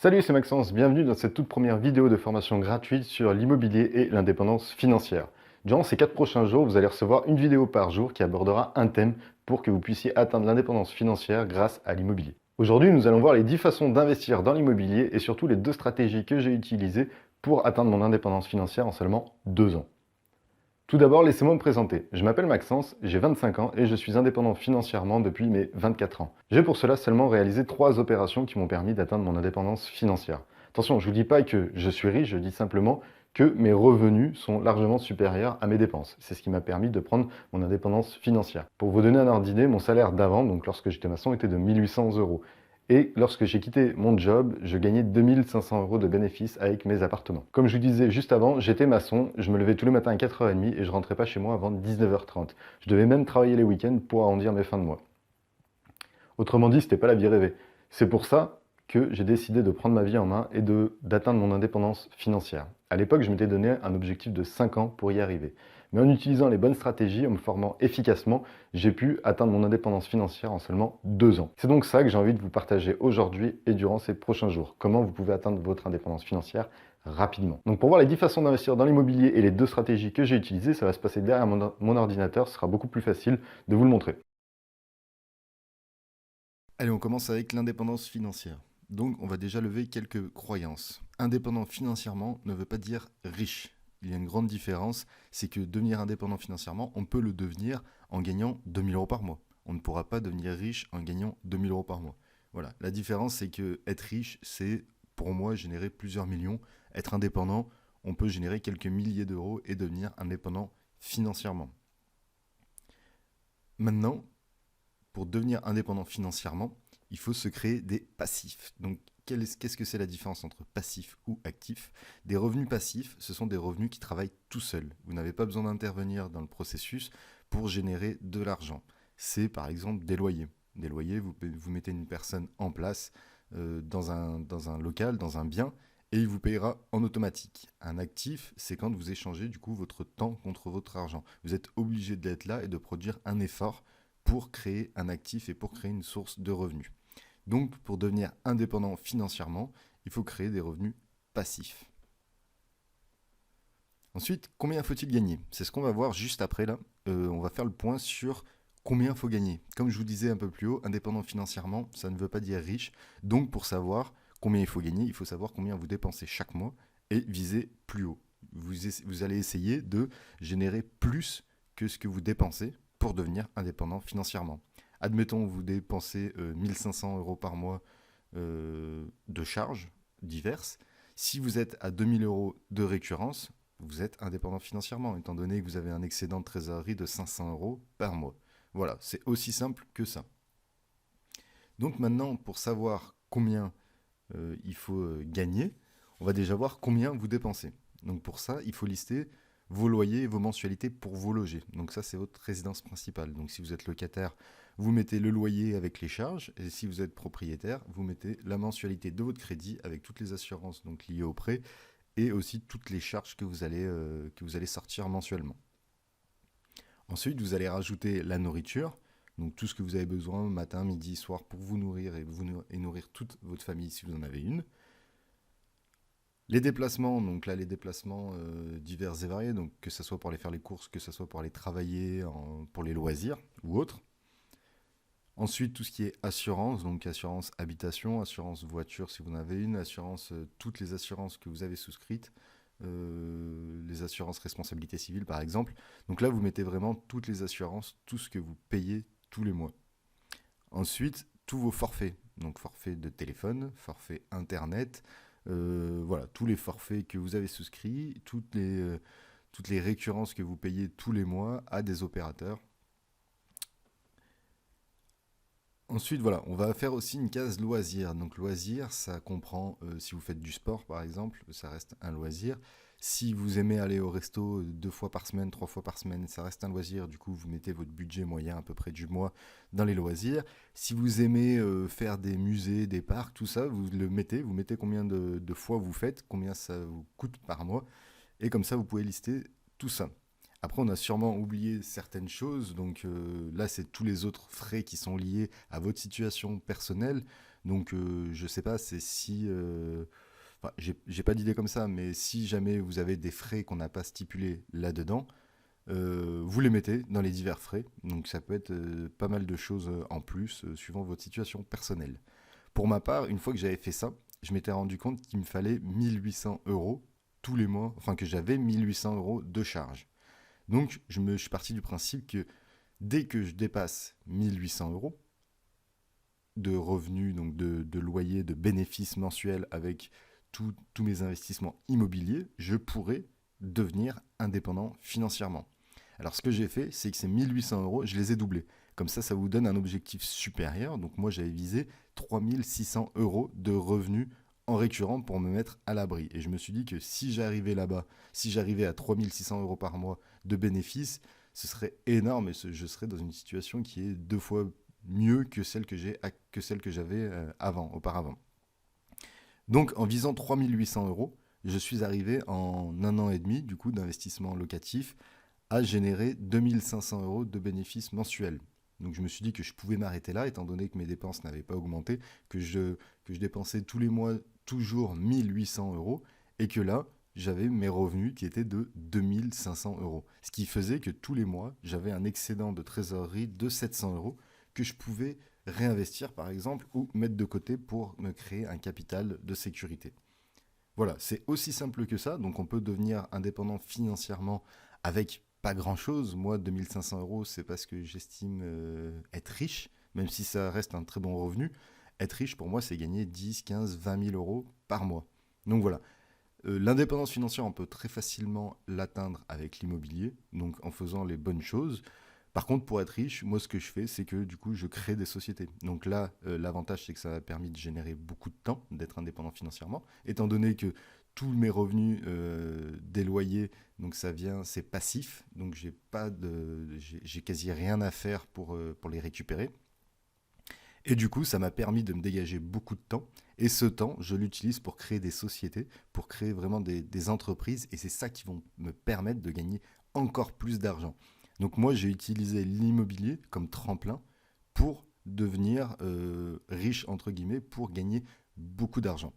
Salut, c'est Maxence, bienvenue dans cette toute première vidéo de formation gratuite sur l'immobilier et l'indépendance financière. Durant ces 4 prochains jours, vous allez recevoir une vidéo par jour qui abordera un thème pour que vous puissiez atteindre l'indépendance financière grâce à l'immobilier. Aujourd'hui, nous allons voir les 10 façons d'investir dans l'immobilier et surtout les 2 stratégies que j'ai utilisées pour atteindre mon indépendance financière en seulement 2 ans. Tout d'abord, laissez-moi me présenter. Je m'appelle Maxence, j'ai 25 ans et je suis indépendant financièrement depuis mes 24 ans. J'ai pour cela seulement réalisé 3 opérations qui m'ont permis d'atteindre mon indépendance financière. Attention, je ne vous dis pas que je suis riche, je dis simplement que mes revenus sont largement supérieurs à mes dépenses. C'est ce qui m'a permis de prendre mon indépendance financière. Pour vous donner un ordre d'idée, mon salaire d'avant, donc lorsque j'étais maçon, était de 1800 euros. Et lorsque j'ai quitté mon job, je gagnais 2500 euros de bénéfices avec mes appartements. Comme je vous disais juste avant, j'étais maçon, je me levais tous les matins à 4h30 et je rentrais pas chez moi avant 19h30. Je devais même travailler les week-ends pour arrondir mes fins de mois. Autrement dit, c'était pas la vie rêvée. C'est pour ça que j'ai décidé de prendre ma vie en main et d'atteindre mon indépendance financière. À l'époque, je m'étais donné un objectif de 5 ans pour y arriver. Mais en utilisant les bonnes stratégies, en me formant efficacement, j'ai pu atteindre mon indépendance financière en seulement 2 ans. C'est donc ça que j'ai envie de vous partager aujourd'hui et durant ces prochains jours. Comment vous pouvez atteindre votre indépendance financière rapidement. Donc pour voir les 10 façons d'investir dans l'immobilier et les 2 stratégies que j'ai utilisées, ça va se passer derrière mon ordinateur, ce sera beaucoup plus facile de vous le montrer. Allez, on commence avec l'indépendance financière. Donc, on va déjà lever quelques croyances. Indépendant financièrement ne veut pas dire riche. Il y a une grande différence, c'est que devenir indépendant financièrement, on peut le devenir en gagnant 2000 euros par mois. On ne pourra pas devenir riche en gagnant 2000 euros par mois. Voilà, la différence, c'est que être riche, c'est pour moi générer plusieurs millions. Être indépendant, on peut générer quelques milliers d'euros et devenir indépendant financièrement. Maintenant, pour devenir indépendant financièrement, il faut se créer des passifs. Donc, qu'est-ce que c'est la différence entre passif ou actif? Des revenus passifs, ce sont des revenus qui travaillent tout seuls. Vous n'avez pas besoin d'intervenir dans le processus pour générer de l'argent. C'est par exemple des loyers. Des loyers, vous mettez une personne en place dans un local, dans un bien, et il vous payera en automatique. Un actif, c'est quand vous échangez du coup votre temps contre votre argent. Vous êtes obligé d'être là et de produire un effort pour créer un actif et pour créer une source de revenus. Donc, pour devenir indépendant financièrement, il faut créer des revenus passifs. Ensuite, combien faut-il gagner? C'est ce qu'on va voir juste après là. On va faire le point sur combien il faut gagner. Comme je vous disais un peu plus haut, indépendant financièrement, ça ne veut pas dire riche. Donc, pour savoir combien il faut gagner, il faut savoir combien vous dépensez chaque mois et viser plus haut. Vous allez essayer de générer plus que ce que vous dépensez pour devenir indépendant financièrement. Admettons, vous dépensez 1500 euros par mois de charges diverses. Si vous êtes à 2000 euros de récurrence, vous êtes indépendant financièrement, étant donné que vous avez un excédent de trésorerie de 500 euros par mois. Voilà, c'est aussi simple que ça. Donc maintenant, pour savoir combien il faut gagner, on va déjà voir combien vous dépensez. Donc pour ça, il faut lister vos loyers et vos mensualités pour vos loger. Donc ça, c'est votre résidence principale. Donc si vous êtes locataire, vous mettez le loyer avec les charges. Et si vous êtes propriétaire, vous mettez la mensualité de votre crédit avec toutes les assurances donc liées au prêt et aussi toutes les charges que vous allez sortir mensuellement. Ensuite, vous allez rajouter la nourriture. Donc tout ce que vous avez besoin matin, midi, soir pour vous nourrir et nourrir toute votre famille si vous en avez une. Les déplacements, donc là les déplacements divers et variés, donc que ce soit pour aller faire les courses, que ce soit pour aller travailler, pour les loisirs ou autres. Ensuite, tout ce qui est assurance, donc assurance habitation, assurance voiture si vous en avez une, assurance, toutes les assurances que vous avez souscrites, les assurances responsabilité civile par exemple. Donc là, vous mettez vraiment toutes les assurances, tout ce que vous payez tous les mois. Ensuite, tous vos forfaits, donc forfait de téléphone, forfait internet, voilà, tous les forfaits que vous avez souscrits, toutes les récurrences que vous payez tous les mois à des opérateurs. Ensuite, voilà, on va faire aussi une case loisir. Donc loisir, ça comprend, si vous faites du sport par exemple, ça reste un loisir. Si vous aimez aller au resto 2 fois par semaine, 3 fois par semaine, ça reste un loisir. Du coup, vous mettez votre budget moyen à peu près du mois dans les loisirs. Si vous aimez faire des musées, des parcs, tout ça, vous mettez combien de fois vous faites, combien ça vous coûte par mois. Et comme ça, vous pouvez lister tout ça. Après, on a sûrement oublié certaines choses. Donc là, c'est tous les autres frais qui sont liés à votre situation personnelle. Donc je sais pas, c'est si... enfin, j'ai pas d'idée comme ça, mais si jamais vous avez des frais qu'on n'a pas stipulés là-dedans, vous les mettez dans les divers frais. Donc ça peut être pas mal de choses en plus, suivant votre situation personnelle. Pour ma part, une fois que j'avais fait ça, je m'étais rendu compte qu'il me fallait 1800 euros tous les mois, enfin que j'avais 1800 euros de charge. Donc je suis parti du principe que dès que je dépasse 1800 euros de revenus, donc de loyer, de bénéfices mensuels avec tous mes investissements immobiliers, je pourrais devenir indépendant financièrement. Alors ce que j'ai fait, c'est que ces 1800 euros, je les ai doublés. Comme ça vous donne un objectif supérieur. Donc moi, j'avais visé 3600 euros de revenus en récurrent pour me mettre à l'abri. Et je me suis dit que si j'arrivais là-bas, si j'arrivais à 3600 euros par mois de bénéfices, ce serait énorme et je serais dans une situation qui est 2 fois mieux que celle que j'avais auparavant. Donc en visant 3800 euros, je suis arrivé en un an et demi du coup d'investissement locatif à générer 2500 euros de bénéfices mensuels. Donc je me suis dit que je pouvais m'arrêter là, étant donné que mes dépenses n'avaient pas augmenté, que je dépensais tous les mois toujours 1800 euros, et que là, j'avais mes revenus qui étaient de 2500 euros. Ce qui faisait que tous les mois, j'avais un excédent de trésorerie de 700 euros que je pouvais réinvestir par exemple, ou mettre de côté pour me créer un capital de sécurité. Voilà, c'est aussi simple que ça, donc on peut devenir indépendant financièrement avec pas grand-chose. Moi, 2500 euros, c'est parce que j'estime être riche, même si ça reste un très bon revenu. Être riche, pour moi, c'est gagner 10, 15, 20 000 euros par mois. Donc voilà, l'indépendance financière, on peut très facilement l'atteindre avec l'immobilier, donc en faisant les bonnes choses. Par contre, pour être riche, moi, ce que je fais, c'est que du coup, je crée des sociétés. Donc là, l'avantage, c'est que ça m'a permis de générer beaucoup de temps, d'être indépendant financièrement, étant donné que tous mes revenus des loyers, donc ça vient, c'est passif, donc j'ai quasi rien à faire pour les récupérer. Et du coup, ça m'a permis de me dégager beaucoup de temps. Et ce temps, je l'utilise pour créer des sociétés, pour créer vraiment des entreprises. Et c'est ça qui vont me permettre de gagner encore plus d'argent. Donc moi, j'ai utilisé l'immobilier comme tremplin pour devenir riche, entre guillemets, pour gagner beaucoup d'argent.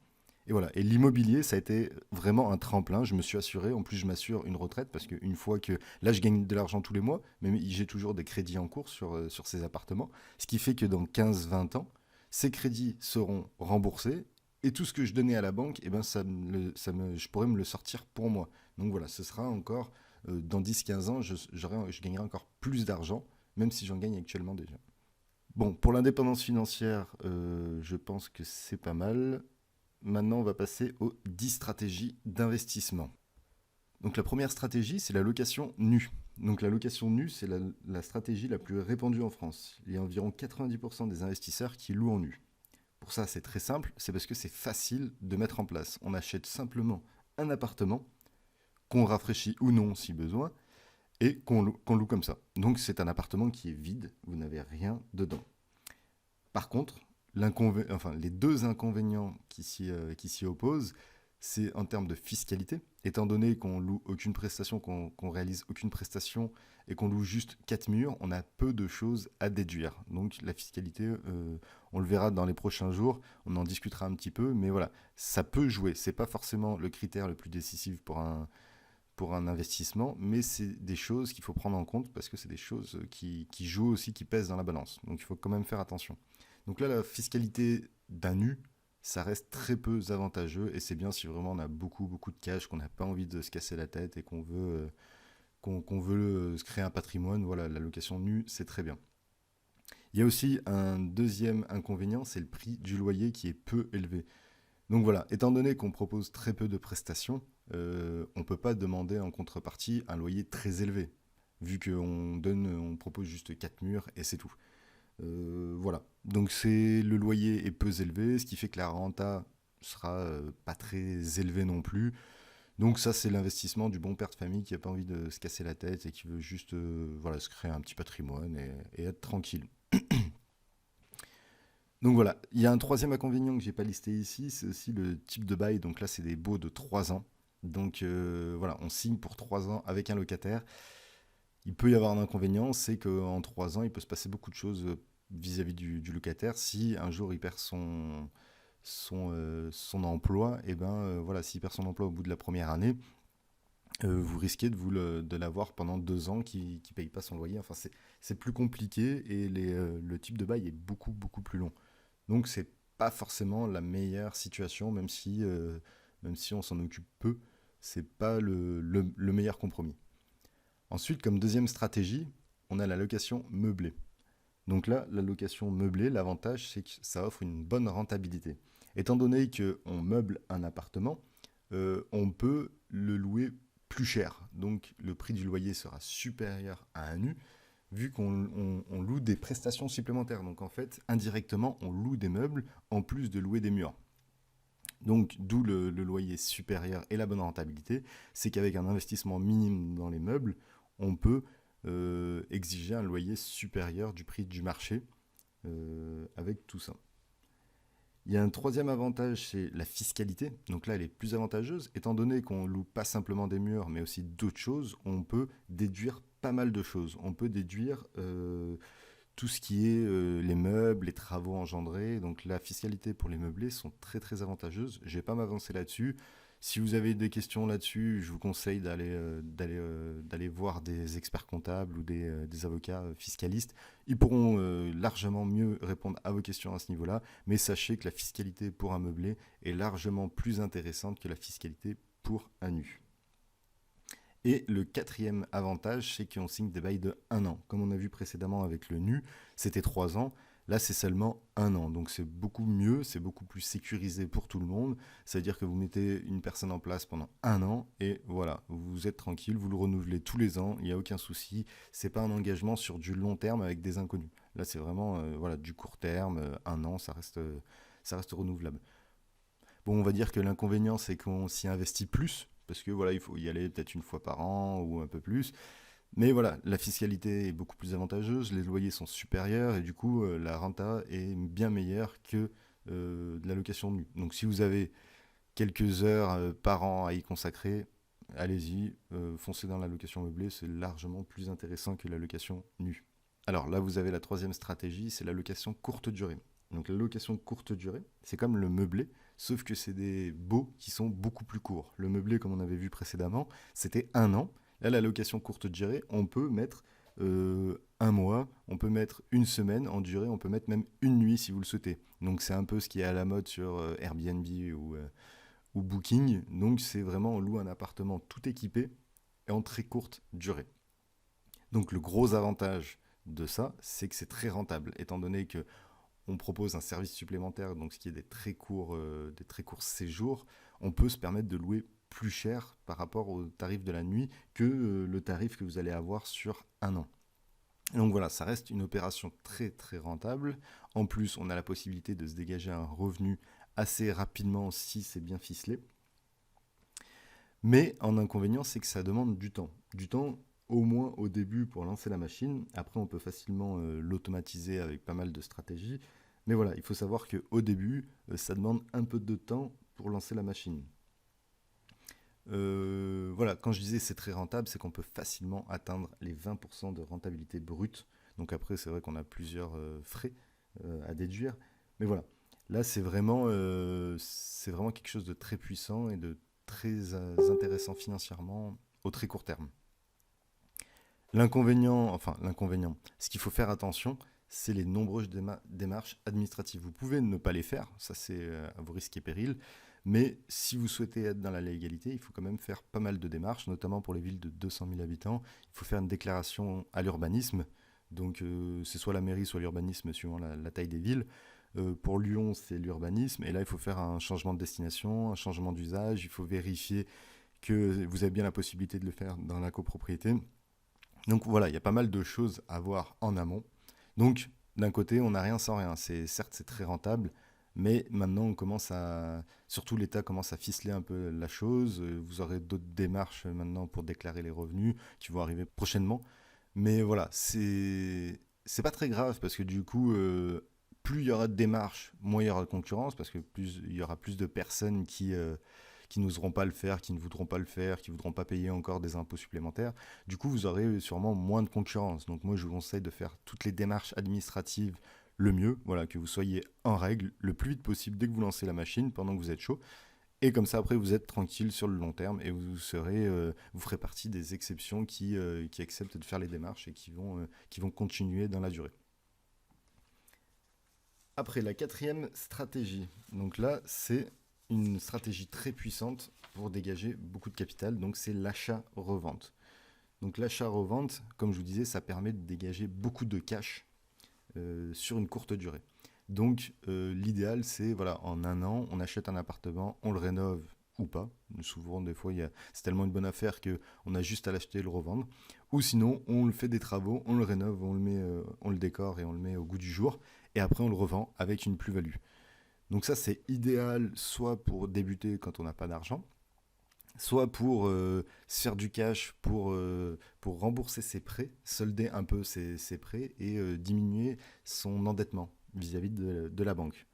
Et voilà. Et l'immobilier, ça a été vraiment un tremplin. Je me suis assuré. En plus, je m'assure une retraite parce qu'une fois que là, je gagne de l'argent tous les mois, mais j'ai toujours des crédits en cours sur ces appartements. Ce qui fait que dans 15-20 ans, ces crédits seront remboursés et tout ce que je donnais à la banque, eh ben, je pourrais me le sortir pour moi. Donc voilà, ce sera encore dans 10-15 ans, je gagnerai encore plus d'argent, même si j'en gagne actuellement déjà. Bon, pour l'indépendance financière, je pense que c'est pas mal. Maintenant, on va passer aux 10 stratégies d'investissement. Donc la première stratégie, c'est la location nue. Donc la location nue, c'est la stratégie la plus répandue en France. Il y a environ 90% des investisseurs qui louent en nu. Pour ça, c'est très simple, c'est parce que c'est facile de mettre en place. On achète simplement un appartement, qu'on rafraîchit ou non si besoin, et qu'on loue comme ça. Donc c'est un appartement qui est vide, vous n'avez rien dedans. Par contre, les deux inconvénients qui s'y opposent, c'est en termes de fiscalité, étant donné qu'on loue aucune prestation, qu'on réalise aucune prestation et qu'on loue juste 4 murs, on a peu de choses à déduire. Donc la fiscalité, on le verra dans les prochains jours, on en discutera un petit peu, mais voilà, ça peut jouer. C'est pas forcément le critère le plus décisif pour un investissement, mais c'est des choses qu'il faut prendre en compte parce que c'est des choses qui jouent aussi, qui pèsent dans la balance. Donc il faut quand même faire attention. Donc là, la fiscalité d'un nu, ça reste très peu avantageux et c'est bien si vraiment on a beaucoup, beaucoup de cash, qu'on n'a pas envie de se casser la tête et qu'on veut se créer un patrimoine. Voilà, la location nue, c'est très bien. Il y a aussi un deuxième inconvénient, c'est le prix du loyer qui est peu élevé. Donc voilà, étant donné qu'on propose très peu de prestations, on ne peut pas demander en contrepartie un loyer très élevé, vu on propose juste 4 murs et c'est tout. Voilà, donc le loyer est peu élevé, ce qui fait que la renta sera pas très élevée non plus. Donc ça, c'est l'investissement du bon père de famille qui n'a pas envie de se casser la tête et qui veut juste voilà, se créer un petit patrimoine et être tranquille. Donc voilà, il y a un troisième inconvénient que j'ai pas listé ici, c'est aussi le type de bail. Donc là, c'est des baux de 3 ans. Donc voilà, on signe pour 3 ans avec un locataire. Il peut y avoir un inconvénient, c'est qu'en 3 ans, il peut se passer beaucoup de choses vis-à-vis du locataire. Si un jour il perd son emploi, et ben voilà, s'il perd son emploi au bout de la première année, vous risquez de l'avoir pendant 2 ans qui ne paye pas son loyer. Enfin, c'est plus compliqué et le type de bail est beaucoup, beaucoup plus long. Donc, c'est pas forcément la meilleure situation, même si on s'en occupe peu, c'est pas le meilleur compromis. Ensuite, comme deuxième stratégie, on a la location meublée. Donc là, la location meublée, l'avantage, c'est que ça offre une bonne rentabilité. Étant donné qu'on meuble un appartement, on peut le louer plus cher. Donc le prix du loyer sera supérieur à un nu, vu qu'on loue des prestations supplémentaires. Donc en fait, indirectement, on loue des meubles en plus de louer des murs. Donc d'où le loyer supérieur et la bonne rentabilité, c'est qu'avec un investissement minime dans les meubles, on peut exiger un loyer supérieur du prix du marché avec tout ça. Il y a un troisième avantage, c'est la fiscalité. Donc là, elle est plus avantageuse. Étant donné qu'on loue pas simplement des murs, mais aussi d'autres choses, on peut déduire pas mal de choses. On peut déduire tout ce qui est les meubles, les travaux engendrés. Donc la fiscalité pour les meublés sont très très avantageuses. Je ne vais pas m'avancer là-dessus. Si vous avez des questions là-dessus, je vous conseille d'aller voir des experts comptables ou des avocats fiscalistes. Ils pourront largement mieux répondre à vos questions à ce niveau-là. Mais sachez que la fiscalité pour un meublé est largement plus intéressante que la fiscalité pour un nu. Et le quatrième avantage, c'est qu'on signe des bails de 1 an. Comme on a vu précédemment avec le nu, c'était 3 ans. Là, c'est seulement 1 an. Donc, c'est beaucoup mieux, c'est beaucoup plus sécurisé pour tout le monde. C'est-à-dire que vous mettez une personne en place pendant 1 an et voilà, vous êtes tranquille, vous le renouvelez tous les ans, il n'y a aucun souci. C'est pas un engagement sur du long terme avec des inconnus. Là, c'est vraiment voilà, du court terme, 1 an, ça reste renouvelable. Bon, on va dire que l'inconvénient, c'est qu'on s'y investit plus, parce que voilà, il faut y aller peut-être une fois par an ou un peu plus. Mais voilà, la fiscalité est beaucoup plus avantageuse, les loyers sont supérieurs et du coup, la renta est bien meilleure que de la location nue. Donc si vous avez quelques heures par an à y consacrer, allez-y, foncez dans la location meublée, c'est largement plus intéressant que la location nue. Alors là, vous avez la troisième stratégie, c'est la location courte durée. Donc la location courte durée, c'est comme le meublé, sauf que c'est des baux qui sont beaucoup plus courts. Le meublé, comme on avait vu précédemment, c'était 1 an. Là, la location courte durée, on peut mettre un mois, on peut mettre une semaine en durée, on peut mettre même une nuit si vous le souhaitez. Donc c'est un peu ce qui est à la mode sur Airbnb ou Booking. Donc c'est vraiment, on loue un appartement tout équipé et en très courte durée. Donc le gros avantage de ça, c'est que c'est très rentable, étant donné que on propose un service supplémentaire, donc ce qui est des très courts séjours, on peut se permettre de louer plus cher par rapport au tarif de la nuit que le tarif que vous allez avoir sur 1 an. Donc voilà, ça reste une opération très très rentable. En plus, on a la possibilité de se dégager un revenu assez rapidement si c'est bien ficelé. Mais en inconvénient, c'est que ça demande du temps. Du temps au moins au début pour lancer la machine. Après, on peut facilement l'automatiser avec pas mal de stratégies. Mais voilà, il faut savoir qu'au début, ça demande un peu de temps pour lancer la machine. Voilà, quand je disais c'est très rentable, c'est qu'on peut facilement atteindre les 20% de rentabilité brute. Donc après, c'est vrai qu'on a plusieurs frais à déduire. Mais voilà, là, c'est vraiment quelque chose de très puissant et de très intéressant financièrement au très court terme. L'inconvénient, ce qu'il faut faire attention, c'est les nombreuses démarches administratives. Vous pouvez ne pas les faire, ça c'est à vos risques et périls, mais si vous souhaitez être dans la légalité, il faut quand même faire pas mal de démarches, notamment pour les villes de 200 000 habitants. Il faut faire une déclaration à l'urbanisme, donc c'est soit la mairie, soit l'urbanisme suivant la taille des villes. Pour Lyon, c'est l'urbanisme, et là il faut faire un changement de destination, un changement d'usage, il faut vérifier que vous avez bien la possibilité de le faire dans la copropriété. Donc voilà, il y a pas mal de choses à voir en amont. Donc d'un côté, on n'a rien sans rien. Certes, c'est très rentable, mais maintenant, surtout l'État commence à ficeler un peu la chose. Vous aurez d'autres démarches maintenant pour déclarer les revenus qui vont arriver prochainement. Mais voilà, c'est pas très grave parce que du coup, plus il y aura de démarches, moins il y aura de concurrence parce que plus il y aura plus de personnes qui qui n'oseront pas le faire, qui ne voudront pas le faire, qui ne voudront pas payer encore des impôts supplémentaires. Du coup, vous aurez sûrement moins de concurrence. Donc moi, je vous conseille de faire toutes les démarches administratives le mieux, voilà, que vous soyez en règle le plus vite possible dès que vous lancez la machine pendant que vous êtes chaud. Et comme ça, après, vous êtes tranquille sur le long terme et vous ferez partie des exceptions qui acceptent de faire les démarches et qui vont continuer dans la durée. Après, la quatrième stratégie. Donc là, c'est une stratégie très puissante pour dégager beaucoup de capital. Donc c'est l'achat-revente. Donc l'achat-revente, comme je vous disais, ça permet de dégager beaucoup de cash sur une courte durée. Donc l'idéal, c'est voilà, en un an, on achète un appartement, on le rénove ou pas. Souvent, des fois, c'est tellement une bonne affaire qu'on a juste à l'acheter et le revendre. Ou sinon, on le fait des travaux, on le rénove, on le décore et on le met au goût du jour. Et après, on le revend avec une plus-value. Donc ça, c'est idéal soit pour débuter quand on n'a pas d'argent, soit pour se faire du cash pour rembourser ses prêts, solder un peu ses prêts et diminuer son endettement vis-à-vis de la banque.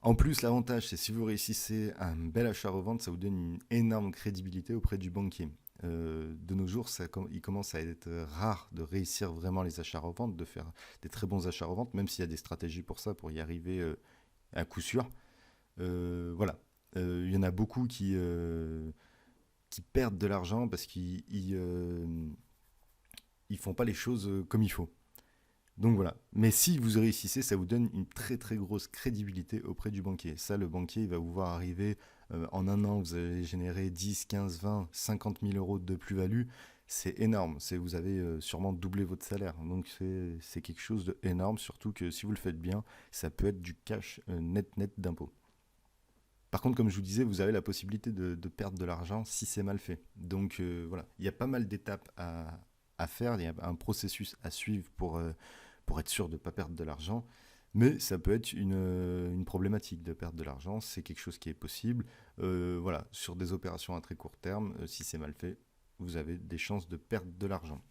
En plus, l'avantage, c'est si vous réussissez un bel achat-revente, ça vous donne une énorme crédibilité auprès du banquier. De nos jours, il commence à être rare de réussir vraiment les achats-reventes, de faire des très bons achats-reventes, même s'il y a des stratégies pour ça, pour y arriver à coup sûr. Voilà. Il y en a beaucoup qui perdent de l'argent parce qu'ils font pas les choses comme il faut. Donc voilà. Mais si vous réussissez, ça vous donne une très très grosse crédibilité auprès du banquier. Ça, le banquier, il va vous voir arriver en un an, vous allez générer 10, 15, 20, 50 000 euros de plus-value. C'est énorme. Vous avez sûrement doublé votre salaire. Donc c'est quelque chose d'énorme, surtout que si vous le faites bien, ça peut être du cash net d'impôt. Par contre, comme je vous disais, vous avez la possibilité de perdre de l'argent si c'est mal fait. Donc voilà, il y a pas mal d'étapes à faire, il y a un processus à suivre pour être sûr de ne pas perdre de l'argent. Mais ça peut être une problématique de perdre de l'argent, c'est quelque chose qui est possible. Voilà, sur des opérations à très court terme, si c'est mal fait, vous avez des chances de perdre de l'argent.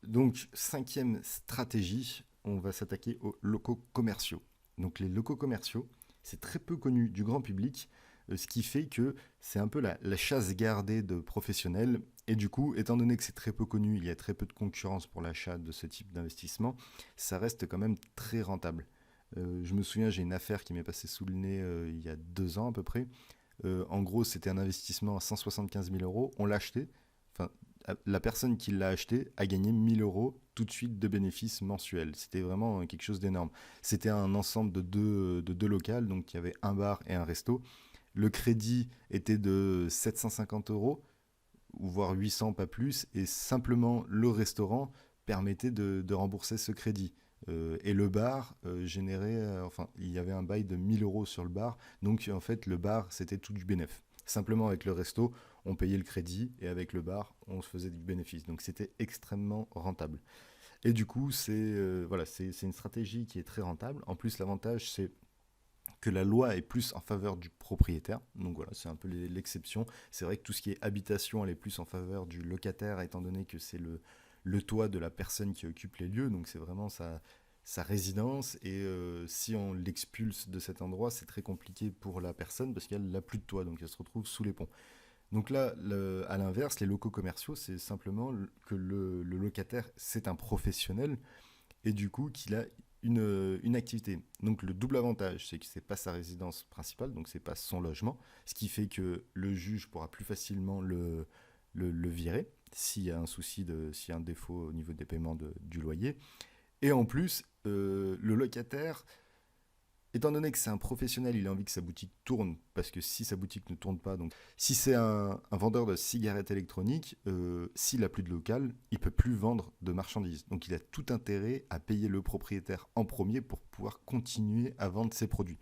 Donc, cinquième stratégie, on va s'attaquer aux locaux commerciaux. Donc les locaux commerciaux, c'est très peu connu du grand public, ce qui fait que c'est un peu la chasse gardée de professionnels. Et du coup, étant donné que c'est très peu connu, il y a très peu de concurrence pour l'achat de ce type d'investissement, ça reste quand même très rentable. Je me souviens, j'ai une affaire qui m'est passée sous le nez il y a 2 ans à peu près. En gros, c'était un investissement à 175 000 euros. On l'a acheté. Enfin, la personne qui l'a acheté a gagné 1 000 euros tout de suite de bénéfices mensuels. C'était vraiment quelque chose d'énorme. C'était un ensemble de deux locales, donc il y avait un bar et un resto. Le crédit était de 750 euros, voire 800, pas plus, et simplement le restaurant permettait de rembourser ce crédit. Et le bar générait, enfin, il y avait un bail de 1 000 euros sur le bar, donc en fait, le bar, c'était tout du bénéfice. Simplement avec le resto, on payait le crédit, et avec le bar, on se faisait du bénéfice. Donc c'était extrêmement rentable. Et du coup, voilà, c'est une stratégie qui est très rentable. En plus, l'avantage, c'est que la loi est plus en faveur du propriétaire. Donc voilà, c'est un peu l'exception. C'est vrai que tout ce qui est habitation, elle est plus en faveur du locataire, étant donné que c'est le toit de la personne qui occupe les lieux. Donc c'est vraiment sa résidence. Et si on l'expulse de cet endroit, c'est très compliqué pour la personne parce qu'elle n'a plus de toit. Donc elle se retrouve sous les ponts. Donc là, à l'inverse, les locaux commerciaux, c'est simplement que le locataire, c'est un professionnel et du coup qu'il a une activité. Donc le double avantage, c'est que c'est pas sa résidence principale, donc c'est pas son logement, ce qui fait que le juge pourra plus facilement le virer s'il y a un souci, s'il y a un défaut au niveau des paiements du loyer. Et en plus, le locataire, étant donné que c'est un professionnel, il a envie que sa boutique tourne, parce que si sa boutique ne tourne pas, donc si c'est un vendeur de cigarettes électroniques, s'il n'a plus de local, il peut plus vendre de marchandises. Donc il a tout intérêt à payer le propriétaire en premier pour pouvoir continuer à vendre ses produits.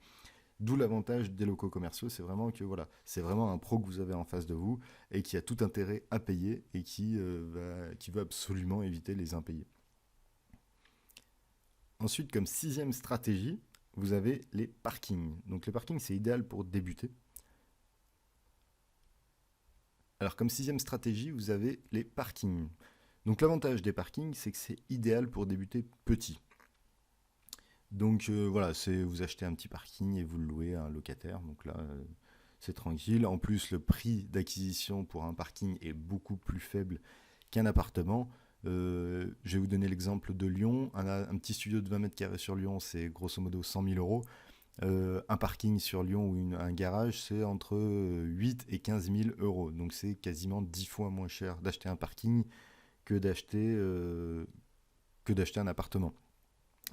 D'où l'avantage des locaux commerciaux, c'est vraiment que voilà, c'est vraiment un pro que vous avez en face de vous et qui a tout intérêt à payer et qui veut absolument éviter les impayés. Ensuite, comme sixième stratégie, vous avez les parkings. Donc les parkings, c'est idéal pour débuter. Alors comme sixième stratégie, vous avez les parkings. Donc l'avantage des parkings, c'est que c'est idéal pour débuter petit. Donc voilà, vous achetez un petit parking et vous le louez à un locataire. Donc là, c'est tranquille. En plus, le prix d'acquisition pour un parking est beaucoup plus faible qu'un appartement. Je vais vous donner l'exemple de Lyon. Un petit studio de 20 mètres carrés sur Lyon, c'est grosso modo 100 000 euros. Un parking sur Lyon ou un garage, c'est entre 8 et 15 000 euros. Donc c'est quasiment 10 fois moins cher d'acheter un parking que d'acheter un appartement.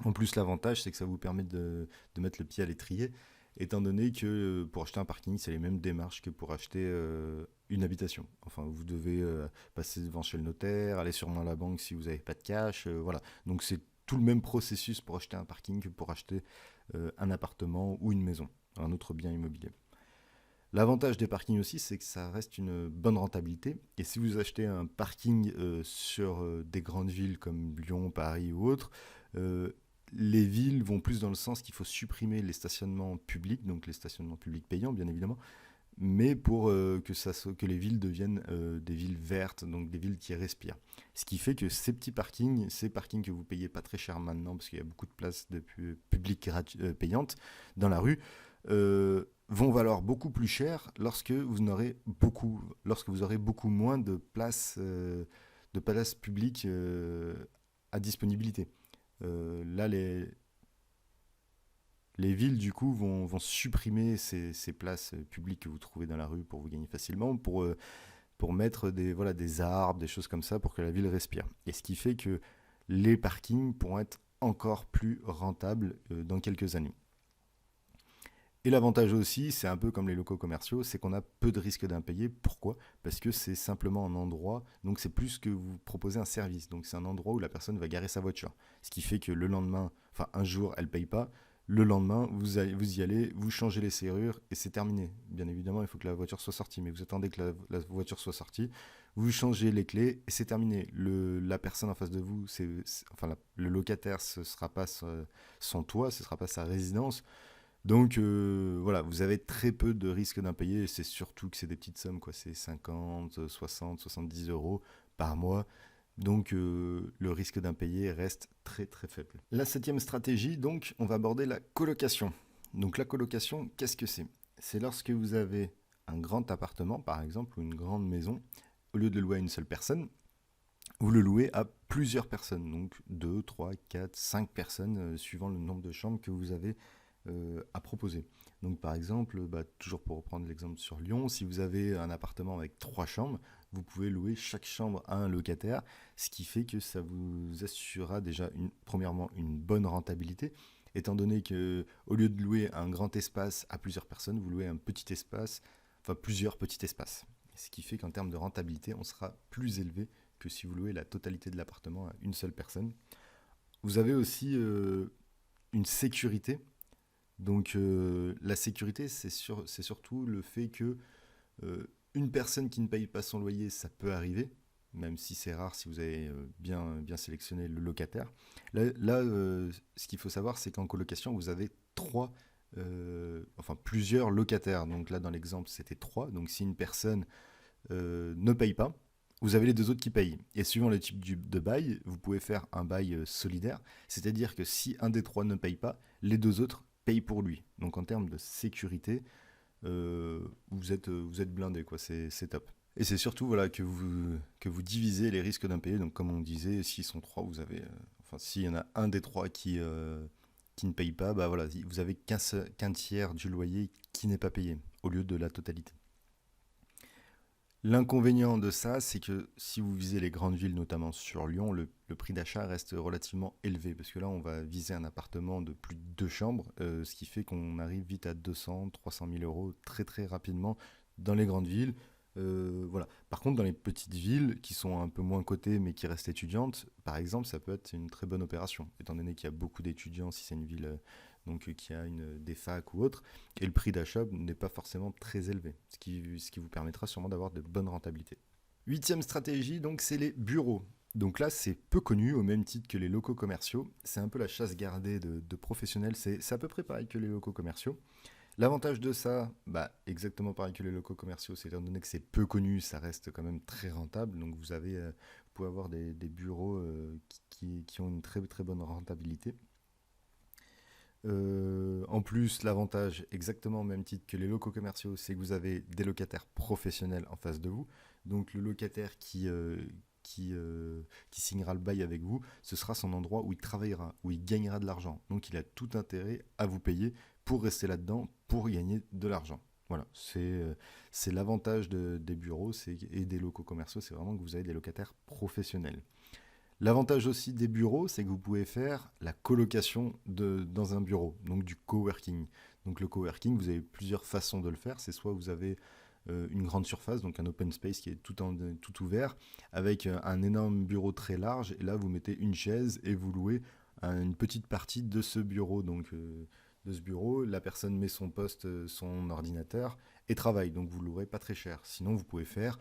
En plus, l'avantage, c'est que ça vous permet de mettre le pied à l'étrier, étant donné que pour acheter un parking, c'est les mêmes démarches que pour acheter une habitation. Enfin, vous devez passer devant chez le notaire, aller sûrement à la banque si vous n'avez pas de cash, voilà. Donc c'est tout le même processus pour acheter un parking que pour acheter un appartement ou une maison, un autre bien immobilier. L'avantage des parkings aussi, c'est que ça reste une bonne rentabilité. Et si vous achetez un parking sur des grandes villes comme Lyon, Paris ou autres, euh, les villes vont plus dans le sens qu'il faut supprimer les stationnements publics, donc les stationnements publics payants bien évidemment, mais pour que les villes deviennent des villes vertes, donc des villes qui respirent. Ce qui fait que ces parkings que vous payez pas très cher maintenant, parce qu'il y a beaucoup de places publiques payantes dans la rue, vont valoir beaucoup plus cher lorsque vous aurez beaucoup moins de places publiques à disponibilité. Là, les villes, du coup, vont supprimer ces places publiques que vous trouvez dans la rue pour vous gagner facilement, pour mettre des arbres, des choses comme ça, pour que la ville respire. Et ce qui fait que les parkings pourront être encore plus rentables dans quelques années. Et l'avantage aussi, c'est un peu comme les locaux commerciaux, c'est qu'on a peu de risques d'impayés. Pourquoi? Parce que c'est simplement un endroit, donc c'est plus que vous proposez un service. Donc c'est un endroit où la personne va garer sa voiture. Ce qui fait que le lendemain, enfin un jour, elle ne paye pas. Le lendemain, vous y allez, vous changez les serrures et c'est terminé. Bien évidemment, il faut que la voiture soit sortie, mais vous attendez que la voiture soit sortie, vous changez les clés et c'est terminé. La personne en face de vous, le locataire, ce ne sera pas son toit, ce ne sera pas sa résidence. Donc voilà, vous avez très peu de risques d'impayés et c'est surtout que c'est des petites sommes, quoi. C'est 50, 60, 70 euros par mois. Donc le risque d'impayé reste très très faible. La septième stratégie, donc, on va aborder la colocation. Donc la colocation, qu'est-ce que c'est? C'est lorsque vous avez un grand appartement, par exemple, ou une grande maison, au lieu de le louer à une seule personne, vous le louez à plusieurs personnes, donc 2, 3, 4, 5 personnes, suivant le nombre de chambres que vous avez à proposer. Donc par exemple, toujours pour reprendre l'exemple sur Lyon, si vous avez un appartement avec 3 chambres, vous pouvez louer chaque chambre à un locataire, ce qui fait que ça vous assurera déjà premièrement une bonne rentabilité, étant donné que au lieu de louer un grand espace à plusieurs personnes, vous louez un petit espace, enfin plusieurs petits espaces. Ce qui fait qu'en termes de rentabilité, on sera plus élevé que si vous louez la totalité de l'appartement à une seule personne. Vous avez aussi une sécurité. Donc la sécurité, c'est surtout le fait que une personne qui ne paye pas son loyer, ça peut arriver, même si c'est rare si vous avez bien sélectionné le locataire. Là, ce qu'il faut savoir, c'est qu'en colocation, vous avez plusieurs locataires. Donc là, dans l'exemple, c'était trois. Donc si une personne ne paye pas, vous avez les deux autres qui payent. Et suivant le type de bail, vous pouvez faire un bail solidaire, c'est-à-dire que si un des trois ne paye pas, les deux autres payent pour lui. Donc en termes de sécurité, vous êtes blindé, quoi. C'est top. Et c'est surtout voilà, que vous divisez les risques d'impayés. Donc comme on disait, s'ils sont trois, s'il y en a un des trois qui ne paye pas, bah voilà, vous avez qu'un tiers du loyer qui n'est pas payé, au lieu de la totalité. L'inconvénient de ça, c'est que si vous visez les grandes villes, notamment sur Lyon, le prix d'achat reste relativement élevé. Parce que là, on va viser un appartement de plus de 2 chambres, ce qui fait qu'on arrive vite à 200, 300 000 euros très très rapidement dans les grandes villes. Voilà. Par contre, dans les petites villes qui sont un peu moins cotées mais qui restent étudiantes, par exemple, ça peut être une très bonne opération, étant donné qu'il y a beaucoup d'étudiants si c'est une ville qui a des facs ou autre, et le prix d'achat n'est pas forcément très élevé, ce qui vous permettra sûrement d'avoir de bonnes rentabilités. Huitième stratégie, donc, c'est les bureaux. Donc là, c'est peu connu, au même titre que les locaux commerciaux. C'est un peu la chasse gardée de professionnels. C'est à peu près pareil que les locaux commerciaux. L'avantage de ça, exactement pareil que les locaux commerciaux, c'est étant donné que c'est peu connu, ça reste quand même très rentable. Donc vous pouvez avoir des bureaux qui ont une très très bonne rentabilité. En plus, l'avantage, exactement au même titre que les locaux commerciaux, c'est que vous avez des locataires professionnels en face de vous. Donc le locataire qui, qui signera le bail avec vous, ce sera son endroit où il travaillera, où il gagnera de l'argent. Donc il a tout intérêt à vous payer pour rester là-dedans, pour gagner de l'argent. Voilà, c'est l'avantage des bureaux et des locaux commerciaux, c'est vraiment que vous avez des locataires professionnels. L'avantage aussi des bureaux, c'est que vous pouvez faire la colocation dans un bureau, donc du coworking. Donc le coworking, vous avez plusieurs façons de le faire. C'est soit vous avez une grande surface, donc un open space qui est tout ouvert, avec un énorme bureau très large, et là vous mettez une chaise et vous louez une petite partie de ce bureau. Donc de ce bureau, la personne met son poste, son ordinateur et travaille, donc vous ne louerez pas très cher. Sinon vous pouvez faire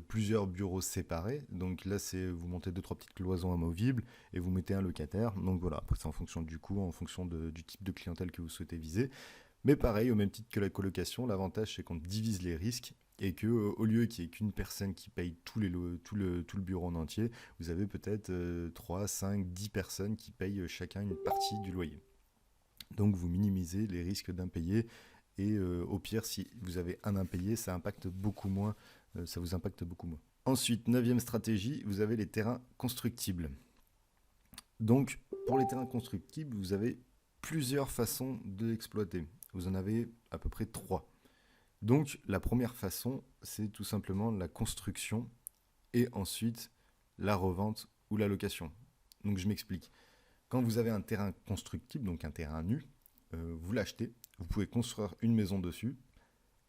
plusieurs bureaux séparés. Donc là, c'est vous montez deux trois petites cloisons amovibles et vous mettez un locataire. Donc voilà, après c'est en fonction du coût, en fonction du type de clientèle que vous souhaitez viser. Mais pareil, au même titre que la colocation, l'avantage c'est qu'on divise les risques et que au lieu qu'il n'y ait qu'une personne qui paye tout le bureau en entier, vous avez peut-être 3, 5, 10 personnes qui payent chacun une partie du loyer. Donc vous minimisez les risques d'impayés et au pire, si vous avez un impayé, ça vous impacte beaucoup moins. Ensuite, neuvième stratégie, vous avez les terrains constructibles. Donc, pour les terrains constructibles, vous avez plusieurs façons de l'exploiter. Vous en avez à peu près trois. Donc, la première façon, c'est tout simplement la construction et ensuite la revente ou la location. Donc, je m'explique. Quand vous avez un terrain constructible, donc un terrain nu, vous l'achetez, vous pouvez construire une maison dessus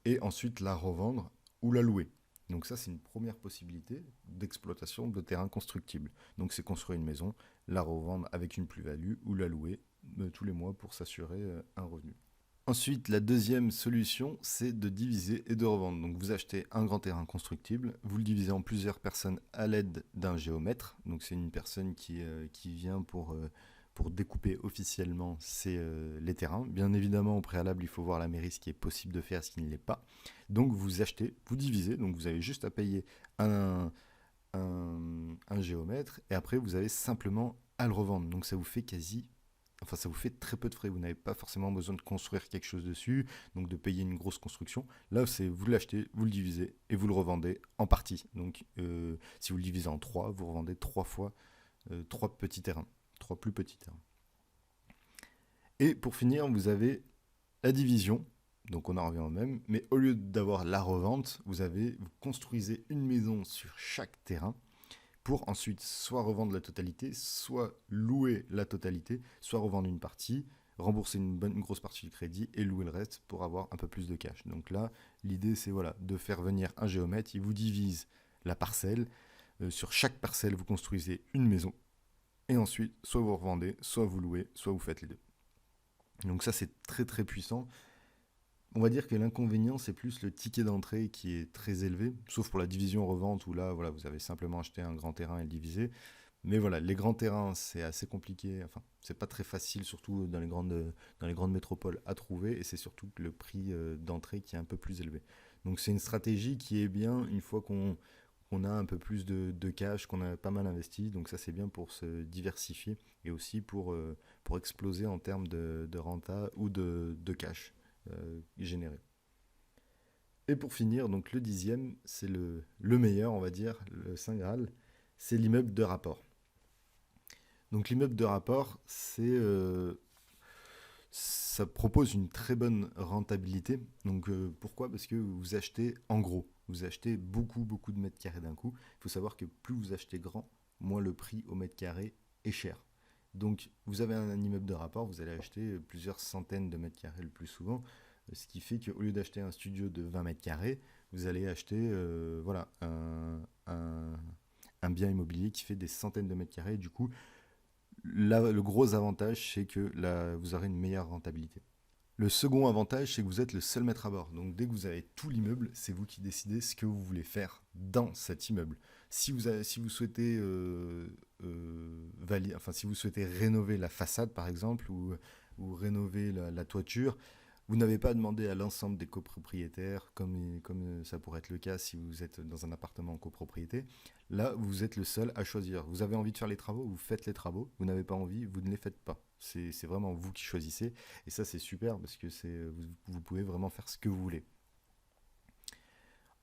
et ensuite la revendre ou la louer. Donc ça, c'est une première possibilité d'exploitation de terrain constructible. Donc c'est construire une maison, la revendre avec une plus-value ou la louer tous les mois pour s'assurer un revenu. Ensuite, la deuxième solution, c'est de diviser et de revendre. Donc vous achetez un grand terrain constructible, vous le divisez en plusieurs personnes à l'aide d'un géomètre. Donc c'est une personne qui vient pour découper officiellement les terrains. Bien évidemment, au préalable, il faut voir la mairie ce qui est possible de faire, ce qui ne l'est pas. Donc vous achetez, vous divisez, donc vous avez juste à payer un géomètre, et après vous avez simplement à le revendre. Donc ça vous fait très peu de frais. Vous n'avez pas forcément besoin de construire quelque chose dessus, donc de payer une grosse construction. Là, c'est vous l'achetez, vous le divisez et vous le revendez en partie. Donc, si vous le divisez en trois, vous revendez trois fois trois petits terrains, trois plus petits terrains. Et pour finir, vous avez la division. Donc on en revient au même, mais au lieu d'avoir la revente, vous construisez une maison sur chaque terrain pour ensuite soit revendre la totalité, soit louer la totalité, soit revendre une partie, rembourser une grosse partie du crédit et louer le reste pour avoir un peu plus de cash. Donc là, l'idée c'est de faire venir un géomètre, il vous divise la parcelle. Sur chaque parcelle, vous construisez une maison. Et ensuite, soit vous revendez, soit vous louez, soit vous faites les deux. Donc ça, c'est très très puissant. On va dire que l'inconvénient, c'est plus le ticket d'entrée qui est très élevé, sauf pour la division revente où là, voilà, vous avez simplement acheté un grand terrain et le divisé. Mais voilà, les grands terrains, c'est assez compliqué. Enfin, c'est pas très facile, surtout dans les grandes métropoles, à trouver. Et c'est surtout le prix d'entrée qui est un peu plus élevé. Donc c'est une stratégie qui est bien une fois qu'on a un peu plus de cash, qu'on a pas mal investi. Donc ça, c'est bien pour se diversifier et aussi pour exploser en termes de renta ou de cash généré. Et pour finir, donc le dixième, c'est le meilleur, on va dire, le Saint Graal, c'est l'immeuble de rapport. Donc l'immeuble de rapport, ça propose une très bonne rentabilité. Donc pourquoi? Parce que vous achetez en gros, vous achetez beaucoup beaucoup de mètres carrés d'un coup. Il faut savoir que plus vous achetez grand, moins le prix au mètre carré est cher. Donc vous avez un immeuble de rapport, vous allez acheter plusieurs centaines de mètres carrés le plus souvent, ce qui fait qu'au lieu d'acheter un studio de 20 mètres carrés, vous allez acheter un bien immobilier qui fait des centaines de mètres carrés. Et du coup, là, le gros avantage, c'est que là, vous aurez une meilleure rentabilité. Le second avantage, c'est que vous êtes le seul maître à bord. Donc dès que vous avez tout l'immeuble, c'est vous qui décidez ce que vous voulez faire dans cet immeuble. Si vous souhaitez si vous souhaitez rénover la façade par exemple ou rénover la toiture, Vous n'avez pas à demander à l'ensemble des copropriétaires, comme ça pourrait être le cas si vous êtes dans un appartement en copropriété. Là, vous êtes le seul à choisir. Vous avez envie de faire les travaux, vous faites les travaux. Vous n'avez pas envie, vous ne les faites pas. C'est vraiment vous qui choisissez. Et ça, c'est super parce que vous pouvez vraiment faire ce que vous voulez.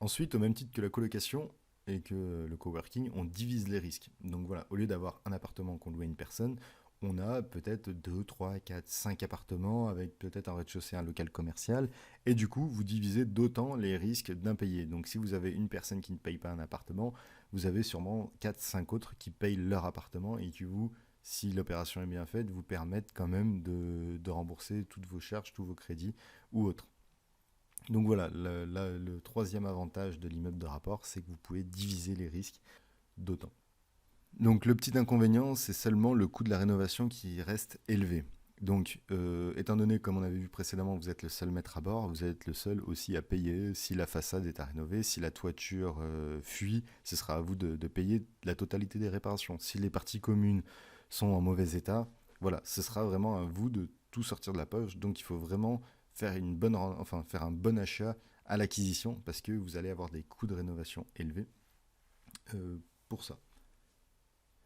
Ensuite, au même titre que la colocation et que le coworking, on divise les risques. Donc voilà, au lieu d'avoir un appartement qu'on loue à une personne, on a peut-être 2, 3, 4, 5 appartements avec peut-être un rez-de-chaussée, un local commercial. Et du coup, vous divisez d'autant les risques d'impayés. Donc si vous avez une personne qui ne paye pas un appartement, vous avez sûrement 4, 5 autres qui payent leur appartement et qui vous, si l'opération est bien faite, vous permettent quand même de rembourser toutes vos charges, tous vos crédits ou autres. Donc voilà, le troisième avantage de l'immeuble de rapport, c'est que vous pouvez diviser les risques d'autant. Donc le petit inconvénient, c'est seulement le coût de la rénovation qui reste élevé. Donc, étant donné, comme on avait vu précédemment, vous êtes le seul maître à bord, vous êtes le seul aussi à payer si la façade est à rénover, si la toiture fuit, ce sera à vous de payer la totalité des réparations. Si les parties communes sont en mauvais état, voilà, ce sera vraiment à vous de tout sortir de la poche. Donc il faut vraiment faire un bon achat à l'acquisition parce que vous allez avoir des coûts de rénovation élevés pour ça.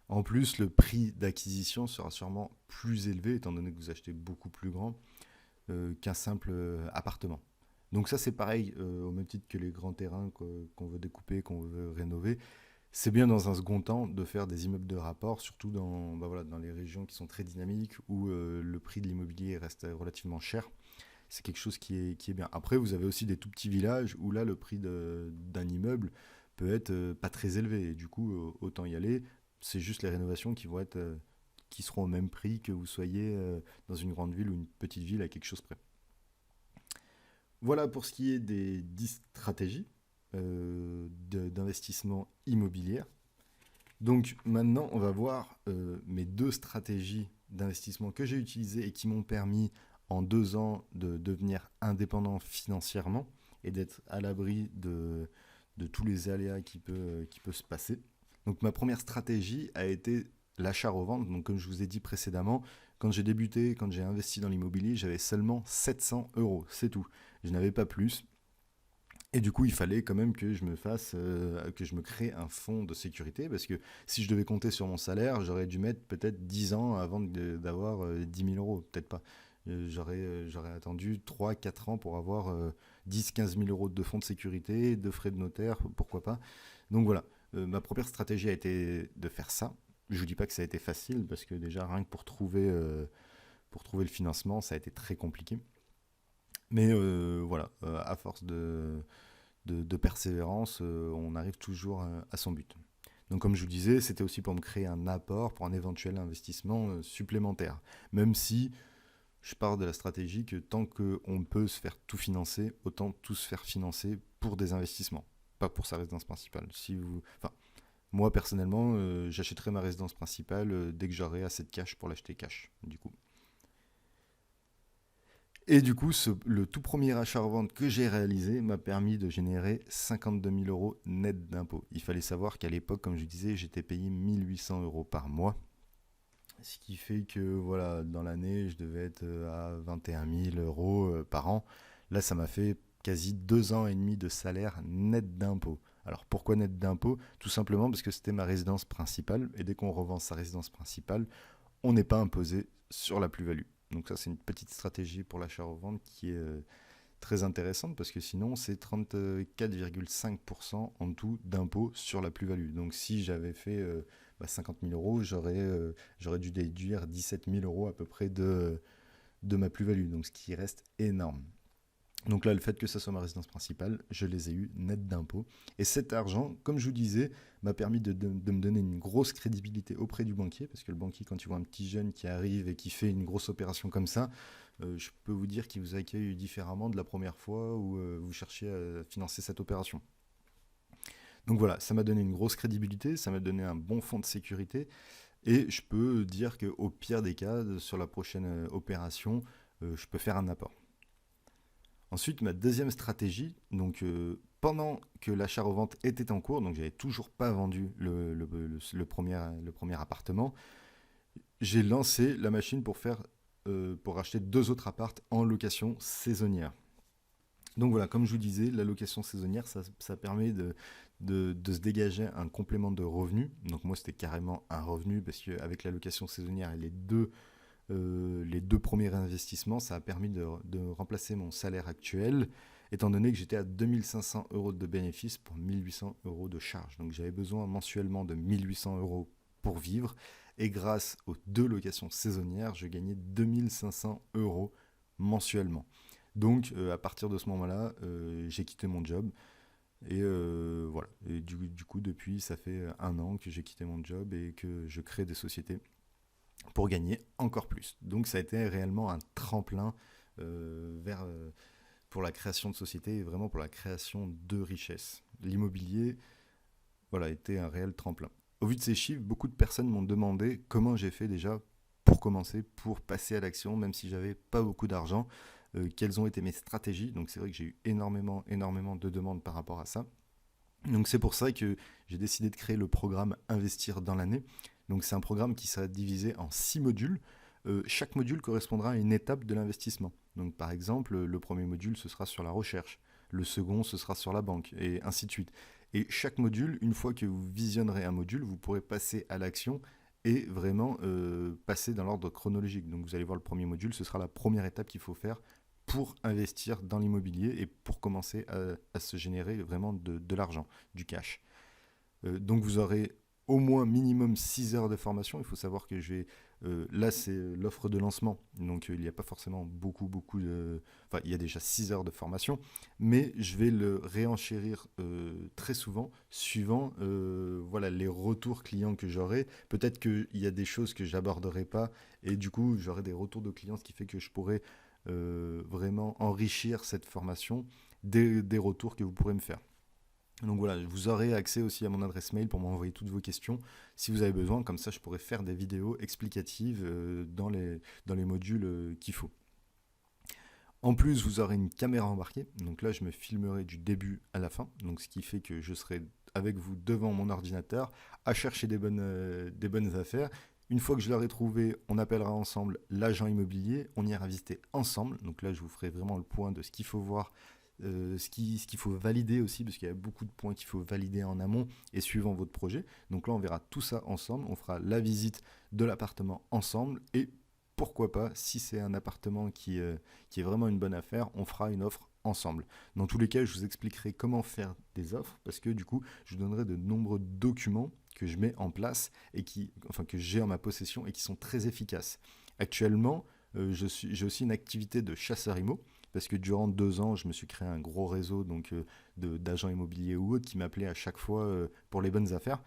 En plus, le prix d'acquisition sera sûrement plus élevé, étant donné que vous achetez beaucoup plus grand qu'un simple appartement. Donc ça, c'est pareil, au même titre que les grands terrains qu'on veut découper, qu'on veut rénover. C'est bien dans un second temps de faire des immeubles de rapport, surtout dans les régions qui sont très dynamiques, où le prix de l'immobilier reste relativement cher. C'est quelque chose qui est bien. Après, vous avez aussi des tout petits villages où là, le prix d'un immeuble peut être pas très élevé. Et du coup, autant y aller. C'est juste les rénovations qui seront au même prix que vous soyez dans une grande ville ou une petite ville à quelque chose près. Voilà pour ce qui est des 10 stratégies d'investissement immobilier. Donc maintenant, on va voir mes deux stratégies d'investissement que j'ai utilisées et qui m'ont permis en 2 ans de devenir indépendant financièrement et d'être à l'abri de tous les aléas qui peut se passer. Donc ma première stratégie a été l'achat-revente. Donc comme je vous ai dit précédemment, quand j'ai débuté, quand j'ai investi dans l'immobilier, j'avais seulement 700 euros, c'est tout. Je n'avais pas plus. Et du coup, il fallait quand même que que je me crée un fonds de sécurité, parce que si je devais compter sur mon salaire, j'aurais dû mettre peut-être 10 ans avant d'avoir 10 000 euros, peut-être pas. J'aurais attendu 3, 4 ans pour avoir 10, 15 000 euros de fonds de sécurité, de frais de notaire, pourquoi pas. Donc voilà, ma première stratégie a été de faire ça. Je ne vous dis pas que ça a été facile, parce que déjà, rien que pour trouver le financement, ça a été très compliqué. Mais voilà, à force de persévérance, on arrive toujours à son but. Donc comme je vous disais, c'était aussi pour me créer un apport pour un éventuel investissement supplémentaire. Même si je pars de la stratégie que tant qu'on peut se faire tout financer, autant tout se faire financer pour des investissements, pas pour sa résidence principale. Enfin, moi personnellement, j'achèterai ma résidence principale dès que j'aurai assez de cash pour l'acheter cash, du coup. Et du coup, le tout premier achat-revente que j'ai réalisé m'a permis de générer 52 000 euros net d'impôts. Il fallait savoir qu'à l'époque, comme je disais, j'étais payé 1800 euros par mois. Ce qui fait que voilà, dans l'année, je devais être à 21 000 euros par an. Là, ça m'a fait quasi 2 ans et demi de salaire net d'impôts. Alors pourquoi net d'impôts? Tout simplement parce que c'était ma résidence principale. Et dès qu'on revend sa résidence principale, on n'est pas imposé sur la plus-value. Donc ça, c'est une petite stratégie pour l'achat-revente qui est très intéressante parce que sinon, c'est 34,5% en tout d'impôt sur la plus-value. Donc si j'avais fait 50 000 euros, j'aurais dû déduire 17 000 euros à peu près de ma plus-value, donc ce qui reste énorme. Donc là, le fait que ça soit ma résidence principale, je les ai eus net d'impôts. Et cet argent, comme je vous disais, m'a permis de me donner une grosse crédibilité auprès du banquier, parce que le banquier, quand il voit un petit jeune qui arrive et qui fait une grosse opération comme ça, je peux vous dire qu'il vous accueille différemment de la première fois où vous cherchiez à financer cette opération. Donc voilà, ça m'a donné une grosse crédibilité, ça m'a donné un bon fonds de sécurité, et je peux dire qu'au pire des cas, sur la prochaine opération, je peux faire un apport. Ensuite, ma deuxième stratégie, donc pendant que l'achat-revente était en cours, donc j'avais toujours pas vendu le premier appartement, j'ai lancé la machine pour faire pour acheter 2 autres appartes en location saisonnière. Donc voilà, comme je vous disais, la location saisonnière, ça permet de se dégager un complément de revenu. Donc moi, c'était carrément un revenu parce qu'avec la location saisonnière et les deux premiers investissements, ça a permis de remplacer mon salaire actuel, étant donné que j'étais à 2500 euros de bénéfices pour 1800 euros de charges. Donc j'avais besoin mensuellement de 1800 euros pour vivre. Et grâce aux 2 locations saisonnières, je gagnais 2500 euros mensuellement. Donc à partir de ce moment-là, j'ai quitté mon job. Et voilà. Et du coup, depuis, ça fait 1 an que j'ai quitté mon job et que je crée des sociétés pour gagner encore plus. Donc ça a été réellement un tremplin pour la création de sociétés et vraiment pour la création de richesses. L'immobilier, voilà, était un réel tremplin. Au vu de ces chiffres, beaucoup de personnes m'ont demandé comment j'ai fait déjà pour commencer, pour passer à l'action, même si j'avais pas beaucoup d'argent, quelles ont été mes stratégies. Donc c'est vrai que j'ai eu énormément de demandes par rapport à ça. Donc c'est pour ça que j'ai décidé de créer le programme Investir dans l'année. Donc c'est un programme qui sera divisé en 6 modules. Chaque module correspondra à une étape de l'investissement. Donc par exemple, le premier module, ce sera sur la recherche. Le second, ce sera sur la banque, et ainsi de suite. Et chaque module, une fois que vous visionnerez un module, vous pourrez passer à l'action et vraiment passer dans l'ordre chronologique. Donc vous allez voir le premier module, ce sera la première étape qu'il faut faire pour investir dans l'immobilier et pour commencer à se générer vraiment de l'argent, du cash. Donc vous aurez au moins minimum 6 heures de formation. Il faut savoir que là, c'est l'offre de lancement. Donc il n'y a pas forcément beaucoup de... Enfin, il y a déjà 6 heures de formation. Mais je vais le réenchérir très souvent, suivant voilà, les retours clients que j'aurai. Peut-être qu'il y a des choses que j'aborderai pas. Et du coup, j'aurai des retours de clients, ce qui fait que je pourrai vraiment enrichir cette formation des retours que vous pourrez me faire. Donc voilà, vous aurez accès aussi à mon adresse mail pour m'envoyer toutes vos questions si vous avez besoin. Comme ça, je pourrai faire des vidéos explicatives dans les modules qu'il faut. En plus, vous aurez une caméra embarquée. Donc là, je me filmerai du début à la fin. Donc ce qui fait que je serai avec vous devant mon ordinateur à chercher des bonnes affaires. Une fois que je l'aurai trouvé, on appellera ensemble l'agent immobilier. On ira visiter ensemble. Donc là, je vous ferai vraiment le point de ce qu'il faut voir, ce qu'il faut valider aussi, parce qu'il y a beaucoup de points qu'il faut valider en amont et suivant votre projet. Donc là, on verra tout ça ensemble. On fera la visite de l'appartement ensemble et pourquoi pas, si c'est un appartement qui est vraiment une bonne affaire, on fera une offre ensemble. Dans tous les cas, je vous expliquerai comment faire des offres parce que du coup, je vous donnerai de nombreux documents que je mets en place et que j'ai en ma possession et qui sont très efficaces. Actuellement, j'ai aussi une activité de chasseur immo parce que durant 2 ans, je me suis créé un gros réseau d'agents immobiliers ou autres qui m'appelaient à chaque fois pour les bonnes affaires.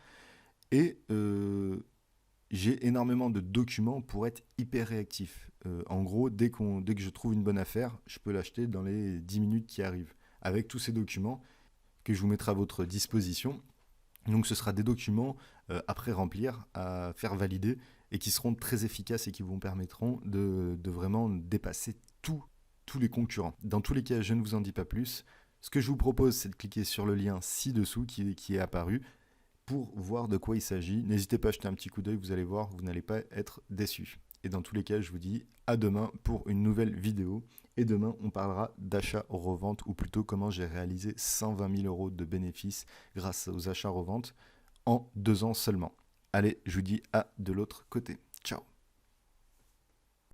Et j'ai énormément de documents pour être hyper réactif. En gros, dès que je trouve une bonne affaire, je peux l'acheter dans les 10 minutes qui arrivent. Avec tous ces documents que je vous mettrai à votre disposition. Donc ce sera des documents à pré-remplir, à faire valider et qui seront très efficaces et qui vous permettront de vraiment dépasser tous les concurrents. Dans tous les cas, je ne vous en dis pas plus. Ce que je vous propose, c'est de cliquer sur le lien ci-dessous qui est apparu pour voir de quoi il s'agit. N'hésitez pas à jeter un petit coup d'œil, vous allez voir, vous n'allez pas être déçus. Et dans tous les cas, je vous dis à demain pour une nouvelle vidéo. Et demain, on parlera d'achat-revente, ou plutôt comment j'ai réalisé 120 000 euros de bénéfices grâce aux achats-reventes en 2 ans seulement. Allez, je vous dis à de l'autre côté. Ciao.